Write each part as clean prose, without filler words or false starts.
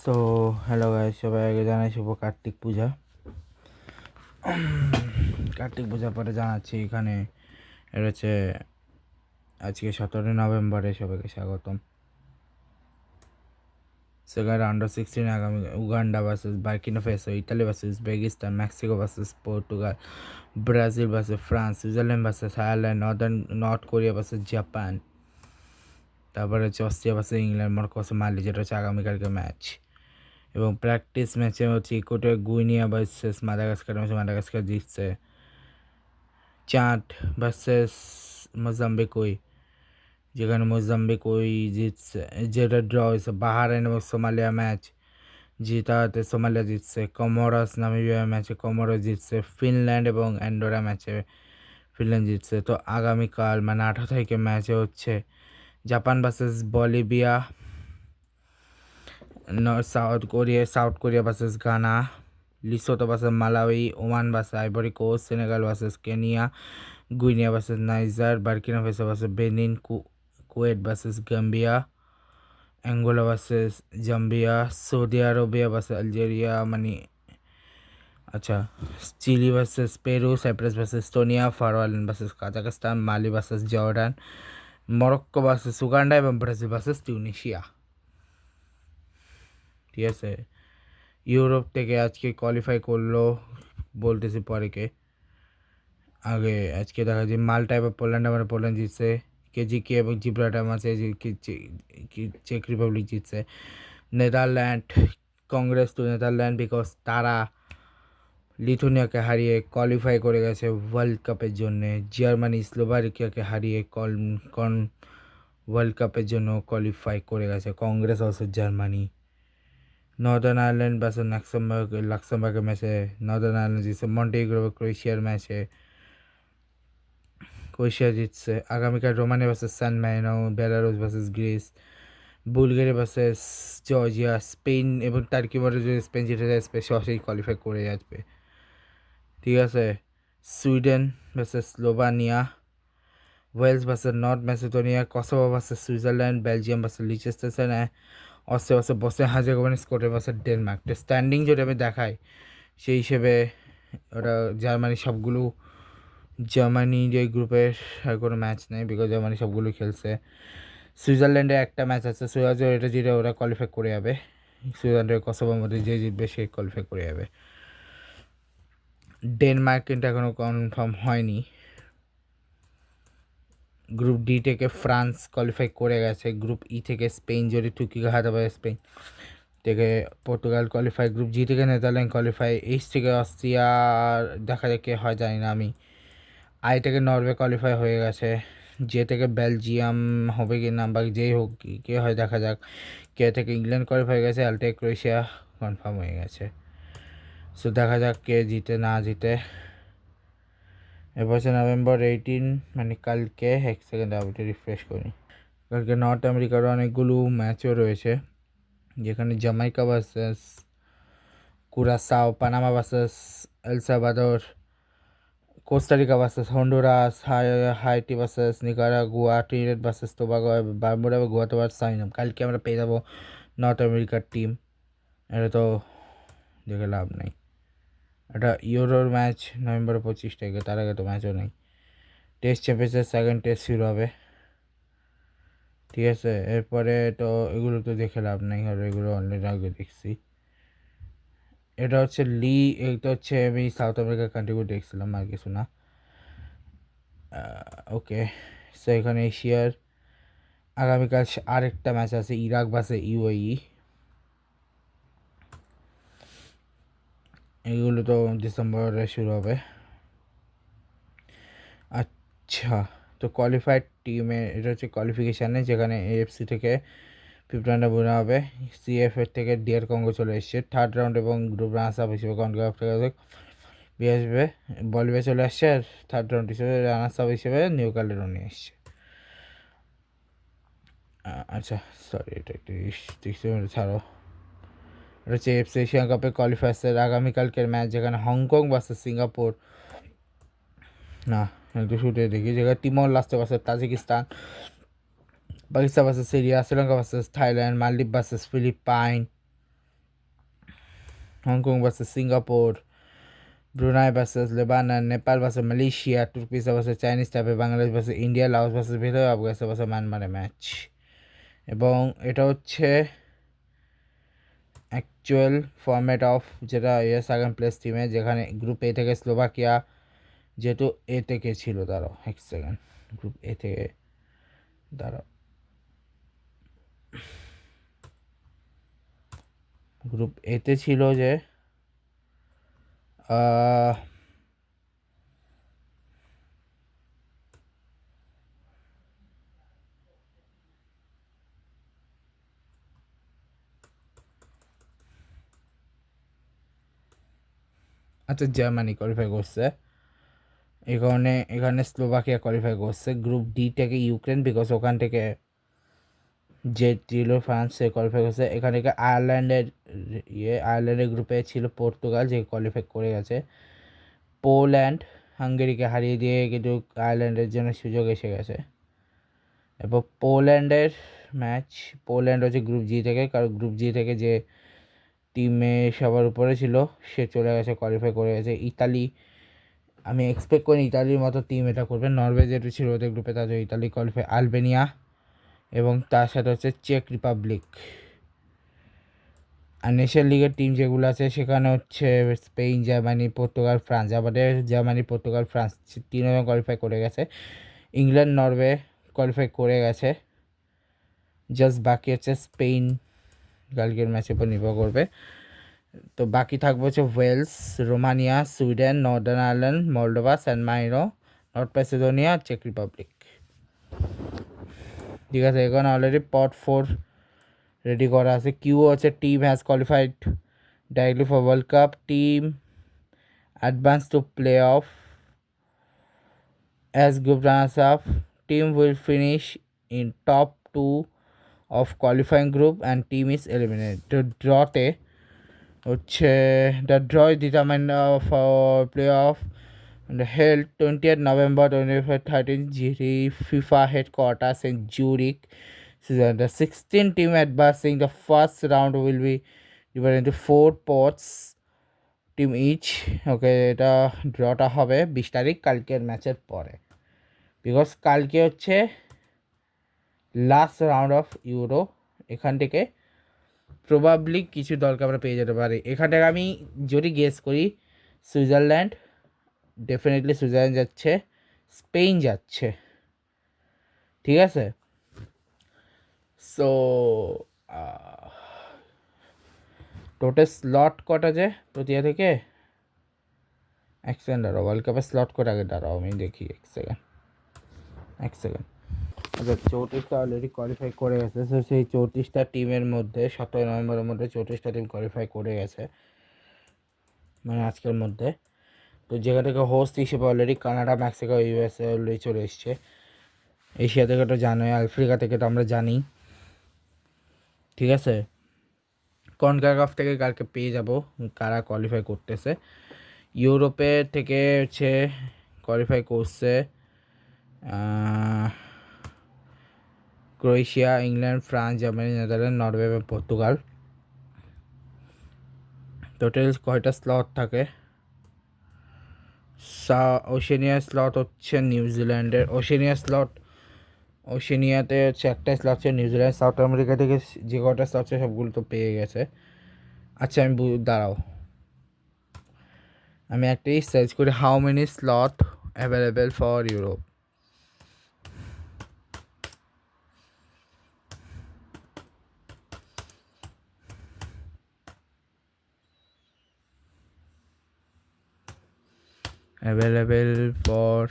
So hello guys, সবাই আগে জানাই শুভ কার্তিক পূজা। কার্তিক পূজার পরে জানাচ্ছি এখানে এটা হচ্ছে আজকে 17 নভেম্বরে সবাইকে স্বাগতম। সেখানে আন্ডার 16 আগামী Uganda versus Burkina Faso, Italy versus Uzbekistan, Mexico versus Portugal, Brazil versus France, Switzerland versus Ireland, North Korea versus Japan, তারপরে হচ্ছে Austria versus England, Morocco versus Mali, যেটা হচ্ছে আগামীকালকে ম্যাচ। এবং প্র্যাকটিস ম্যাচে হচ্ছে ইকুয়েটর গুইনিয়া ভার্সেস মাদাগাস্কার ম্যাচে Madagascar জিতছে। চাঁদ ভার্সেস মোজাম্বিকুই, যেখানে মোজাম্বিকুই জিতছে, যেটা ড্র হয়েছে। বাহারাইন এবং সোমালিয়া ম্যাচ জিতাতে সোমালিয়া জিতছে। কমোরাস নামিবিয়া ম্যাচে কমোরো জিতছে। ফিনল্যান্ড এবং অ্যান্ডোরা ম্যাচে ফিনল্যান্ড জিতছে। তো আগামীকাল মানে 18 তারিখে ম্যাচে হচ্ছে Japan versus Bolivia, South Korea versus Ghana, Lesotho versus Malawi, Oman versus Ivory Coast, Senegal versus Kenya, Guinea versus Niger, Burkina Faso versus Benin, Kuwait versus Gambia, Angola versus Zambia, Saudi Arabia versus Algeria আচ্ছা, Chile versus Peru, Cyprus versus Estonia, Faroe Island versus Kazakhstan, Mali versus Jordan, Morocco versus Uganda এবং Brazil versus Tunisia. ঠিক আছে, Europe থেকে আজকে qualify করলো বলতেছি পরেকে। আগে আজকে দেখা যায় মাল্টা এবং পোল্যান্ড, আমরা পোল্যান্ড জিতছে। কেজিকে এবং জিব্রাল্টার মাঝে চেক রিপাবলিক জিতছে। Netherland, congrats to Netherland, because তারা লিথুনিয়াকে হারিয়ে কোয়ালিফাই করে গেছে ওয়ার্ল্ড কাপের জন্যে। জার্মানি স্লোভাকিয়াকে হারিয়ে ওয়ার্ল্ড কাপের জন্য কোয়ালিফাই করে গেছে Congress versus Germany. Northern Ireland versus লাক্সেমবার্গের ম্যাচে নর্দার্ন আয়ারল্যান্ড জিতছে। মন্টেনিগ্রো ক্রোয়েশিয়ার ম্যাচে ক্রোয়েশিয়া জিতছে। আগামীকাল Romania versus San Marino, Belarus versus Greece, Bulgaria versus Georgia, Spain এবং টার্কি মধ্যে যদি স্পেন জিতে যায় স্পেন সহজেই কোয়ালিফাই করে যাবে। ঠিক আছে, Sweden versus Slovenia, Wales versus North Macedonia, Kosovo versus Switzerland, Belgium versus Liechtenstein, Austria versus Bosnia Herzegovina, Scotland versus Denmark. তো স্ট্যান্ডিং যদি আমি দেখাই সেই হিসেবে ওটা জার্মানি যে গ্রুপের কোনো ম্যাচ নেই, বিকজ জার্মানি সবগুলো খেলছে। সুইজারল্যান্ডে একটা ম্যাচ আছে, সুইজারল্যান্ড এটা জিতে ওরা কোয়ালিফাই করে যাবে। সুইজারল্যান্ডের কসোভোর মধ্যে যে জিতবে সে কোয়ালিফাই করে যাবে। ডেনমার্ক কিন্তু এখনও কনফার্ম হয়নি। গ্রুপ ডি থেকে ফ্রান্স কোয়ালিফাই করে গেছে। গ্রুপ ই থেকে স্পেন যদি তুর্কিকে হারাতে পারে, স্পেন থেকে পর্তুগাল কোয়ালিফাই। গ্রুপ জি থেকে নেদারল্যান্ড কোয়ালিফাই। এইচ থেকে অস্ট্রিয়া দেখা যাক কে হয় জানি না আমি। আই থেকে নরওয়ে কোয়ালিফাই হয়ে গেছে। জে থেকে বেলজিয়াম হবে কি না, বা যেই হোক কে হয় দেখা যাক। কে থেকে ইংল্যান্ড কোয়ালিফাই হয়ে গেছে। এল থেকে ক্রোয়েশিয়া কনফার্ম হয়ে গেছে। সো দেখা যাক কে জিতে না জিতে। এরপর নভেম্বর 18 মানে কালকে, এক সেকেন্ড আমি রিফ্রেশ করি। কালকে নর্থ আমেরিকার অনেকগুলো ম্যাচও রয়েছে, যেখানে Jamaica versus Curacao, Panama versus El Salvador, Costa Rica versus Honduras, Haiti versus Nicaragua, Trinidad versus Tobago, Bermuda এবং গুয়াতেমালা ভার্সেস সারিনাম। কালকে আমরা পেয়ে যাবো নর্থ আমেরিকার টিম। এটা তো দেখে লাভ নেই। এটা ইউরোর ম্যাচ নভেম্বর 25 তারিখে, তার আগে তো ম্যাচও নেই। টেস্ট চ্যাম্পিয়নশিপ সেকেন্ড টেস্ট শুরু হবে। ঠিক আছে, এরপরে তো এগুলো তো দেখে লাভ নেই, আর এগুলো অলরেডি আগে দেখছি। এটা হচ্ছে এটা হচ্ছে আমি সাউথ আমেরিকার কান্ট্রিগুলো দেখছিলাম, আর কিছু না। ওকে, সো এখানে এশিয়ার আগামীকাল আরেকটা ম্যাচ আছে, ইরাক ভার্সেস ইউএই। এগুলো তো ডিসেম্বরে শুরু হবে। আচ্ছা, তো কোয়ালিফাইড টিমে এটা হচ্ছে কোয়ালিফিকেশানে, যেখানে এএফসি থেকে 5th রাউন্ডে বোনা হবে। সিএফের থেকে ডিআর কঙ্গো চলে এসছে থার্ড রাউন্ড, এবং গ্রুপ রানার্স আপ হিসেবে আসবে। বলিভিয়া চলে আসছে, আর থার্ড রাউন্ড হিসেবে রানার্স আপ হিসেবে নিউ ক্যালেডোনিয়া এসছে। আচ্ছা সরি, এটা একটু ছাড়ো। এটা হচ্ছে এফসি এশিয়া কাপে কোয়ালিফায়ার্সের আগামীকালকের ম্যাচ, যেখানে হংকং ভার্সেস সিঙ্গাপুর, না একটু শুটে দেখি, যেখানে Timor Leste versus Tajikistan, Pakistan versus Syria, Sri Lanka versus Thailand, মালদ্বীপ versus Philippine, Hong Kong versus Singapore, Brunei versus Lebanon, Nepal versus Malaysia, Turkistan versus Chinese Taipei, Bangladesh versus India, Laos versus Vietnam, Afghanistan versus মায়ানমারের match. এবং এটা হচ্ছে actual format of যেটা second place টিমে, যেখানে group এ থেকে Slovakia, যেহেতু এ থেকে ছিল, দাঁড়াও এক সেকেন্ড, গ্রুপ এ থেকে দাঁড়াও, গ্রুপ এতে ছিল যে আচ্ছা জার্মানি কোয়ালিফাই করছে, এখানে স্লোভাকিয়া কোয়ালিফাই করছে। গ্রুপ ডি থেকে ইউক্রেন, বিকজ ওখান থেকে যে ছিল ফ্রান্স, সে কোয়ালিফাই করছে। এখানে আয়ারল্যান্ডের গ্রুপে ছিল পর্তুগাল, যে কোয়ালিফাই করে গেছে। পোল্যান্ড হাঙ্গেরিকে হারিয়ে দিয়ে কিন্তু আয়ারল্যান্ডের জন্য সুযোগ এসে গেছে। এরপর পোল্যান্ডের ম্যাচ, পোল্যান্ড হচ্ছে গ্রুপ জি থেকে, কারণ গ্রুপ জি থেকে যে টিমে সবার উপরে ছিল সে চলে গেছে, কোয়ালিফাই করে গেছে। ইতালি, আমি এক্সপেক্ট করি ইতালির মতো টিম এটা করবে। নরওয়ে যেটা ছিল ওদের গ্রুপে, তাদের ইতালি কোয়ালিফাই। আলবেনিয়া এবং তার সাথে হচ্ছে চেক রিপাবলিক। আর নেশন লিগের টিম যেগুলো আছে সেখানে হচ্ছে স্পেন, জার্মানি, পর্তুগাল, ফ্রান্স। আমাদের জার্মানি, পর্তুগাল, ফ্রান্স তিনজন কোয়ালিফাই করে গেছে। ইংল্যান্ড, নরওয়ে কোয়ালিফাই করে গেছে। জাস্ট বাকি হচ্ছে স্পেন, কালকের ম্যাচের উপর নির্ভর করবে। তো বাকি থাকবে হচ্ছে Wales, Romania, Sweden, Northern Ireland, Moldova, San Marino, North Macedonia, চেক রিপাবলিক। ঠিক আছে, এখন অলরেডি পট 4 রেডি করা আছে। কিউ হচ্ছে team has qualified directly for world cup, team advance to play of as group runners up, team will finish in top 2 of qualifying group and team is eliminated. তো ড্রতে হচ্ছে the draw is determine for play of held 20th November 2013 FIFA headquarters in Zurich. The 16 team advancing the first round will be divided into 4 pots, team each. Okay, এটা ড্রটা হবে 20 তারিখ, কালকের ম্যাচের পরে, because কালকে হচ্ছে লাস্ট রাউন্ড অফ ইউরো। এখান থেকে প্রবাবলি কিছু দলকে আমরা পেয়ে যেতে পারি। এখান থেকে আমি যদি গেস করি, সুইজারল্যান্ড, ডেফিনেটলি সুইজারল্যান্ড যাচ্ছে, স্পেন যাচ্ছে, ঠিক আছে। সো টোটাল স্লট কটা যে প্রতিটা থেকে, এক সেকেন্ড দাঁড়াও, ওয়ার্ল্ড কাপের স্লট কটা আগে দাঁড়াও আমি দেখি, এক সেকেন্ড। আচ্ছা, 34টা অলরেডি কোয়ালিফাই করে গেছে। সো সেই 34টা টিমের মধ্যে 17 নভেম্বরের মধ্যে 34টা টিম কোয়ালিফাই করে গেছে, মানে আজকের মধ্যে। তো যেখান থেকে হোস্ট হিসেবে already Canada, Mexico, USA already চলে এসছে। এশিয়া থেকে তো জানোই, আফ্রিকা থেকে তো আমরা জানি, ঠিক আছে। কনকাকাফ থেকে কালকে পেয়ে যাব কারা কোয়ালিফাই করতেছে। ইউরোপে থেকে হচ্ছে কোয়ালিফাই করছে Croatia, England, France, Germany, Netherland, Norway এবং পর্তুগাল। টোটাল কয়টা স্লট থাকে? ওশেনিয়া স্লট হচ্ছে নিউজিল্যান্ডের, ওশেনিয়াতে হচ্ছে একটা স্লট হচ্ছে নিউজিল্যান্ড। সাউথ আমেরিকা থেকে যে কটা স্লট আছে সবগুলো তো পেয়ে গেছে। আচ্ছা, আমি দাঁড়াও, আমি একটাই সার্চ করি, how many slot available for Europe. Available for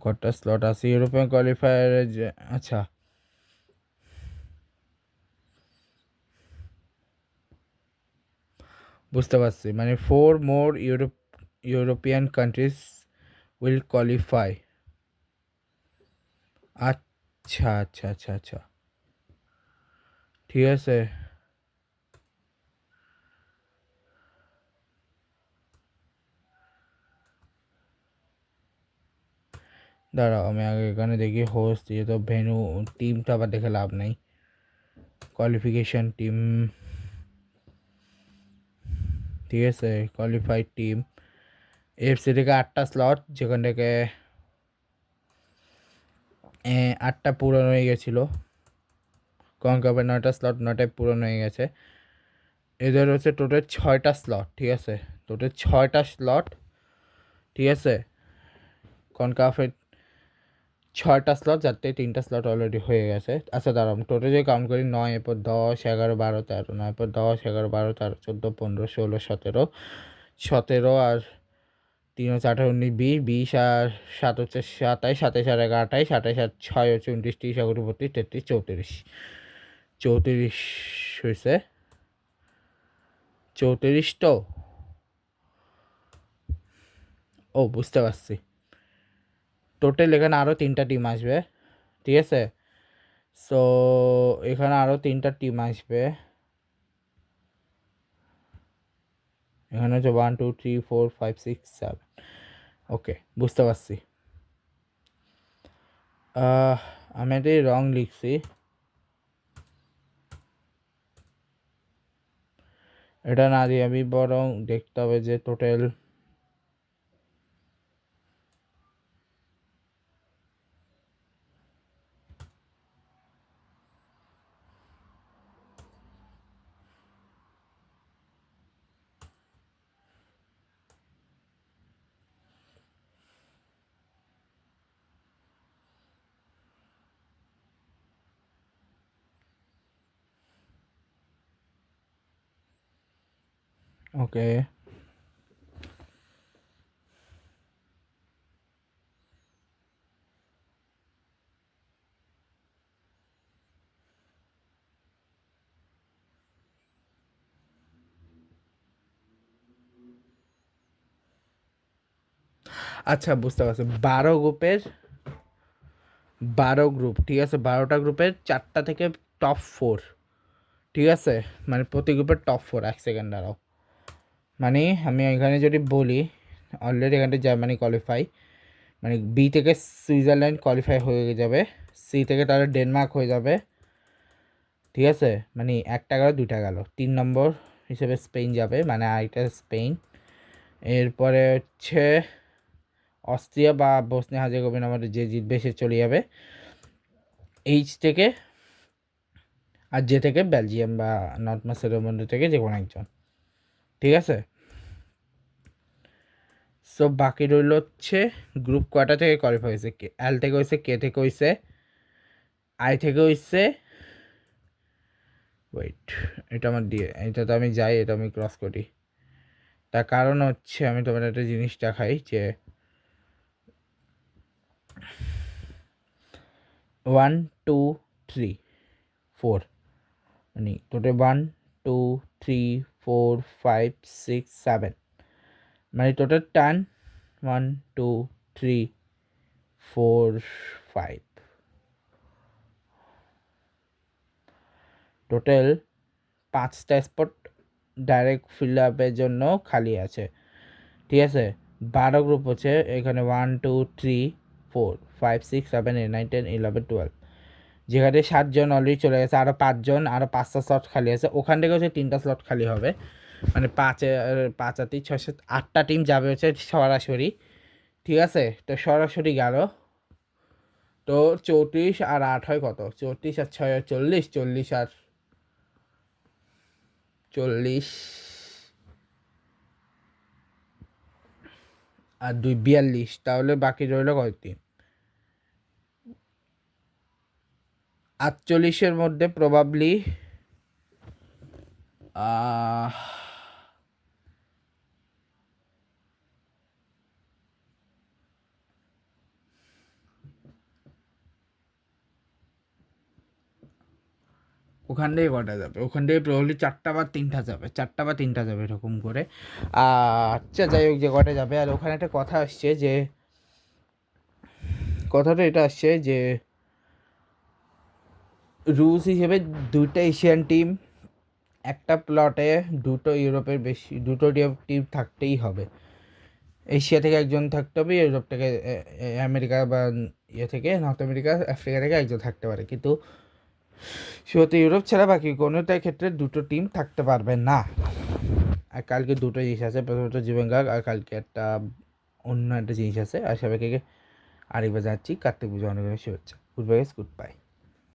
কটা স্লট আছে ইউরোপিয়ান কোয়ালিফায়ারে? আচ্ছা, বুঝতে পারছি, মানে 4 মোর ইউরোপিয়ান কান্ট্রিজ উইল কোয়ালিফাই। আচ্ছা আচ্ছা আচ্ছা আচ্ছা, ঠিক আছে। দাঁড়াও আমি আগে এখানে দেখি হোস্ট দিয়ে, তো ভেনু টিমটা আবার দেখে লাভ নেই। কোয়ালিফিকেশান টিম, ঠিক আছে, কোয়ালিফাইড টিম এফসি থেকে 8টা স্লট, যেখান থেকে 8টা পূরণ হয়ে গেছিলো। কনকাপের 9টা স্লট, 9টায় পূরণ হয়ে গেছে। এদের হচ্ছে টোটাল 6টা স্লট, ঠিক আছে, টোটাল 6টা স্লট, ঠিক আছে। কনকাফের 6টা স্লট, যার থেকে 3টা স্লট অলরেডি হয়ে গেছে। আচ্ছা দাঁড়াম, টোটাল যদি কাউন্ট করি 9, এরপর 10, 11, 12, 13, 9, এরপর 10, 11, 12, 13, 14, 15, 16, 17, 17 আর 3 হচ্ছে 18, 19, 20, 20 আর 7 হচ্ছে 27, 27 আর 11, 28, 28 আর 6 হচ্ছে 29, 30, 31, 32, 33, 34, 34 হয়েছে। 34 তো, ও বুঝতে পারছি। টোটাল এখানে আরও 3টা টিম আসবে, ঠিক আছে। সো এখানে আরও 3টা টিম আসবে। এখানে হচ্ছে 1, 2, 3, 4, 5, 6, 7। ওকে, বুঝতে পারছি। আমি এটাই রং লিখছি। এটা না দিয়ে আমি বরং দেখতে হবে যে টোটাল ওকে। আচ্ছা বুঝতে পারছি, 12 গ্রুপ, ঠিক আছে। 12টা গ্রুপের 4টা থেকে টপ 4, ঠিক আছে, মানে প্রতি গ্রুপের টপ 4। 1 সেকেন্ড দাঁড়াও, মানে আমি এখানে যদি বলি অলরেডি এখানে জার্মানি কোয়ালিফাই, মানে বি থেকে সুইজারল্যান্ড কোয়ালিফাই হয়ে যাবে, সি থেকে তাহলে ডেনমার্ক হয়ে যাবে, ঠিক আছে। মানে 1টা গেল, 2টা গেল, 3 নম্বর হিসেবে স্পেন যাবে, মানে আরেকটা স্পেন। এরপরে হচ্ছে অস্ট্রিয়া বা বসনিয়া হার্জেগোভিনা, আমাদের যে জিতবে সে চলে যাবে। এইচ থেকে আর যে থেকে বেলজিয়াম বা নর্থ ম্যাসেডোনিয়া থেকে যে কোনো একজন, ঠিক আছে। সো বাকি রইল হচ্ছে গ্রুপ কয়টা থেকে কোয়ালিফাই হয়েছে। এল থেকে হয়েছে, কে থেকে হয়েছে, আই থেকে হয়েছে, ওয়েট, এটা আমার দিয়ে, এটা তো আমি যাই, এটা আমি ক্রস করি। তার কারণ হচ্ছে আমি তোমার একটা জিনিস দেখাই যে 1, 2, 3, 4, মানে টোটাল 1, 2, 3, 4, 5, 6, 7, মানে টোটাল 10, 1, 2, 3, 4, 5, টোটাল 5টা স্পট ডাইরেক্ট ফিল আপের জন্য খালি আছে, ঠিক আছে। 12 গ্রুপ হচ্ছে এখানে 1, 2, 3, 4, 5, 6, 7, 8, 9, 10, 11, 12, যেখানে 7জন অলরেডি চলে গেছে, আরও 5জন, আরও 5টা স্লট খালি আছে। ওখান থেকে হচ্ছে 3টা স্লট খালি হবে, মানে 5 আর 3, 6, 7, 8টা টিম যাবে হচ্ছে সরাসরি, ঠিক আছে। তো সরাসরি গেল, তো 34 আর 8 হয় কত, 34 আর 6 হয় 40, 40 আর 40 আর 2, 42, তাহলে বাকি রইল কয়টি, 48-এর মধ্যে প্রবাবলি ওখান থেকে কটা যাবে, ওখান থেকে প্রবলি 4টা বা 3টা যাবে, 4টা বা 3টা যাবে এরকম করে। আচ্ছা যাই হোক, যে কটা যাবে। আর ওখানে একটা কথা আসছে, যে কথাটা এটা আসছে যে রুলস হিসেবে 2টা এশিয়ান টিম, একটা প্লটে 2টো ইউরোপের বেশি, 2টো টিম থাকতেই হবে। এশিয়া থেকে একজন থাকতে হবে, ইউরোপ থেকে আমেরিকা বা ইয়ে থেকে নর্থ আমেরিকা আফ্রিকা থেকে একজন থাকতে পারে, কিন্তু শুধু ইউরোপ ছাড়া বাকি কোনোটার ক্ষেত্রে দুটো টিম থাকতে পারবে না। আর কালকে দুটো জিনিস আছে, প্রথমত জীবন গার্গ, আর কালকে একটা অন্য একটা জিনিস আছে। আর সবাইকে আরেকবার যাচ্ছি কার্তিক পুজো অনেক শুভেচ্ছা। Good bye, good bye.